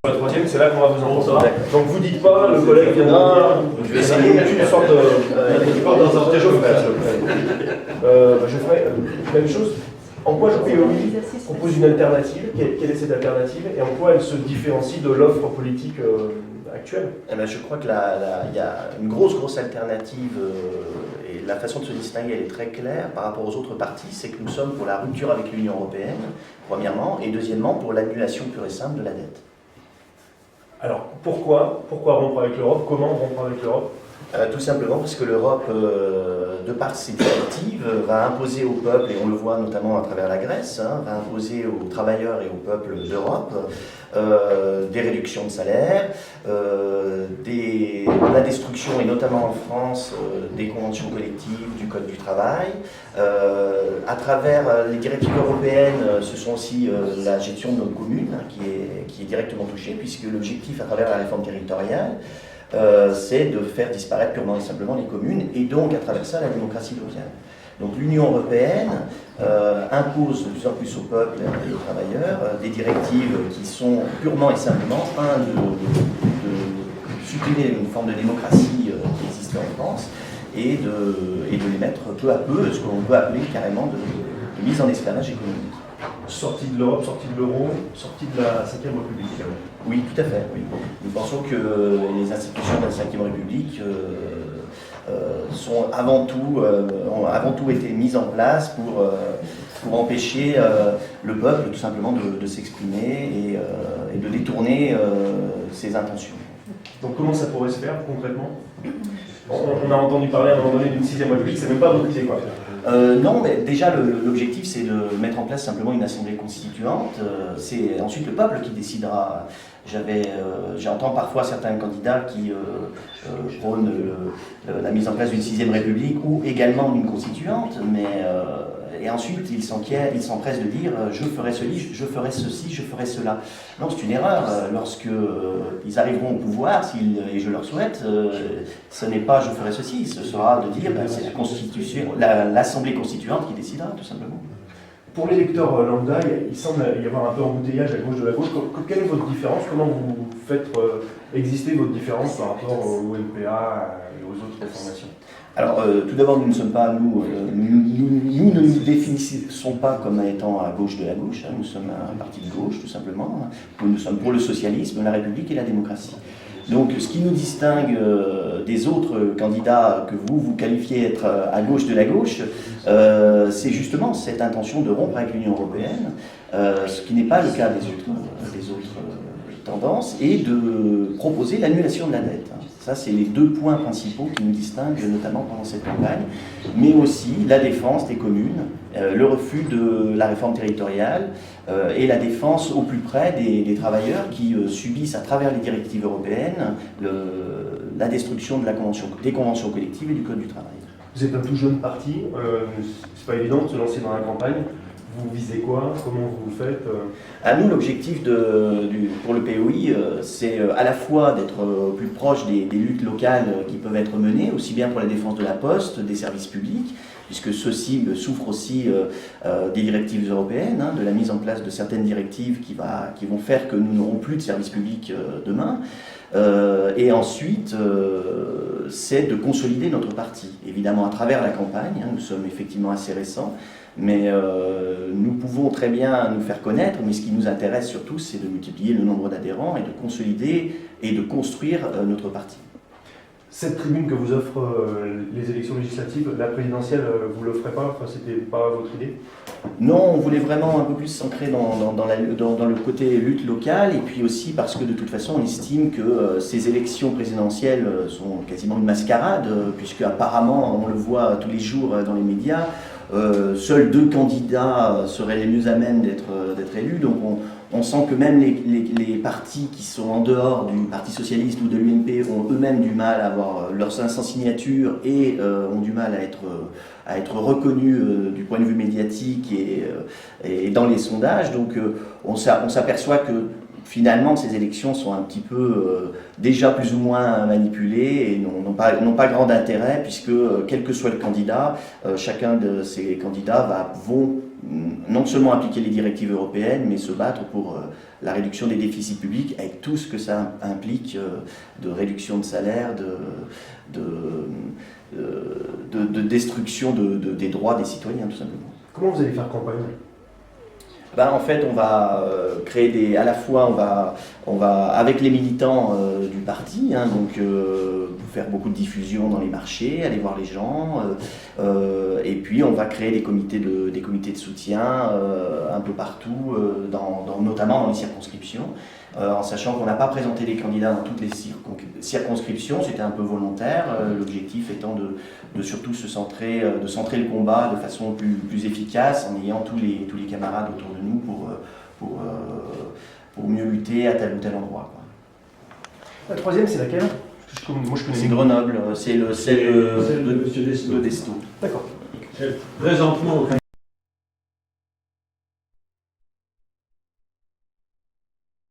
La troisième, c'est là qu'on va vous entendre. Donc vous dites pas, le collègue vient de dire, je vais essayer une sorte dans un je ferai même chose. En quoi le POI propose une alternative? Quelle est cette alternative? Et en quoi elle se différencie de l'offre politique actuelle? Eh ben, je crois qu'il y a une grosse alternative et la façon de se distinguer elle est très claire par rapport aux autres partis, c'est que nous sommes pour la rupture avec l'Union européenne, premièrement, et deuxièmement pour l'annulation pure et simple de la dette. Alors pourquoi rompre avec l'Europe? Comment rompre avec l'Europe? Tout simplement parce que l'Europe, de par ses directives, va imposer au peuple, et on le voit notamment à travers la Grèce, va imposer aux travailleurs et au peuple d'Europe des réductions de salaire, la destruction, et notamment en France, des conventions collectives, du Code du travail. À travers les directives européennes, ce sont aussi la gestion de nos communes qui est directement touchée, puisque l'objectif à travers la réforme territoriale, c'est de faire disparaître purement et simplement les communes et donc à travers ça la démocratie locale. Donc l'Union européenne impose de plus en plus au peuple et aux travailleurs des directives qui sont purement et simplement de supprimer une forme de démocratie qui existait en France et de les mettre peu à peu, ce que l'on peut appeler carrément de mise en esclavage économique. Sortie de l'Europe, sortie de l'euro, sortie de la 5e République. Oui, tout à fait. Oui. Nous pensons que les institutions de la 5e République ont avant tout été mises en place pour empêcher le peuple tout simplement de s'exprimer et de détourner ses intentions. Donc comment ça pourrait se faire concrètement? On a entendu parler à un moment donné d'une 6e République, c'est même pas votre idée quoi. Non, mais déjà l'objectif c'est de mettre en place simplement une assemblée constituante. C'est ensuite le peuple qui décidera. J'entends parfois certains candidats qui prônent la mise en place d'une 6e République ou également d'une constituante, et ensuite ils s'empressent de dire je ferai ceci, je ferai cela. Non, c'est une erreur. Lorsque ils arriveront au pouvoir, et je leur souhaite, ce n'est pas je ferai ceci, ce sera de dire c'est l'Assemblée constituante qui décidera tout simplement. Pour l'électeur lambda, il semble y avoir un peu embouteillage à gauche de la gauche. Quelle est votre différence? Comment vous faites exister votre différence par rapport au MPA et aux autres formations? Alors, tout d'abord, nous ne sommes pas, nous ne nous définissons pas comme étant à gauche de la gauche, nous sommes un parti de gauche, tout simplement. Nous sommes pour le socialisme, la République et la démocratie. Donc, ce qui nous distingue des autres candidats que vous qualifiez être à gauche de la gauche, c'est justement cette intention de rompre avec l'Union européenne, ce qui n'est pas le cas des autres tendances, et de proposer l'annulation de la dette. Ça, c'est les deux points principaux qui nous distinguent, notamment pendant cette campagne, mais aussi la défense des communes, le refus de la réforme territoriale et la défense au plus près des travailleurs qui subissent à travers les directives européennes la destruction des conventions collectives et du Code du travail. Vous êtes un tout jeune parti, c'est pas évident de se lancer dans la campagne. Vous visez quoi? Comment vous faites? À nous, l'objectif pour le POI, c'est à la fois d'être plus proche des luttes locales qui peuvent être menées, aussi bien pour la défense de la poste, des services publics, puisque ceux-ci souffrent aussi des directives européennes, de la mise en place de certaines directives qui vont faire que nous n'aurons plus de services publics demain. Et ensuite, c'est de consolider notre parti, évidemment à travers la campagne. Nous sommes effectivement assez récents, mais nous pouvons très bien nous faire connaître, mais ce qui nous intéresse surtout, c'est de multiplier le nombre d'adhérents et de consolider et de construire notre parti. Cette tribune que vous offrent les élections législatives, la présidentielle, vous ne l'offrez pas? Enfin, c'était pas votre idée? Non, on voulait vraiment un peu plus s'ancrer dans le côté lutte locale, et puis aussi parce que de toute façon on estime que ces élections présidentielles sont quasiment une mascarade, puisque apparemment, on le voit tous les jours dans les médias, seuls 2 candidats seraient les mieux à même d'être élus. Donc on sent que même les partis qui sont en dehors du Parti Socialiste ou de l'UMP ont eux-mêmes du mal à avoir leurs 500 signatures et ont du mal à être reconnus du point de vue médiatique et dans les sondages. Donc on s'aperçoit que finalement ces élections sont un petit peu déjà plus ou moins manipulées et n'ont pas grand intérêt, puisque quel que soit le candidat, chacun de ces candidats vont non non seulement appliquer les directives européennes, mais se battre pour la réduction des déficits publics, avec tout ce que ça implique de réduction de salaire, de destruction des droits des citoyens, tout simplement. Comment vous allez faire campagne? En fait, on va créer à la fois, on va avec les militants du parti, donc faire beaucoup de diffusion dans les marchés, aller voir les gens, et puis on va créer des comités de soutien un peu partout, notamment dans les circonscriptions, en sachant qu'on n'a pas présenté des candidats dans toutes les circonscriptions, c'était un peu volontaire, l'objectif étant de surtout centrer le combat de façon plus efficace en ayant tous les camarades autour de nous pour mieux lutter à tel ou tel endroit, quoi. La troisième, c'est laquelle? Moi, je connais. C'est Grenoble, c'est le Monsieur Desto. D'accord. Présentement,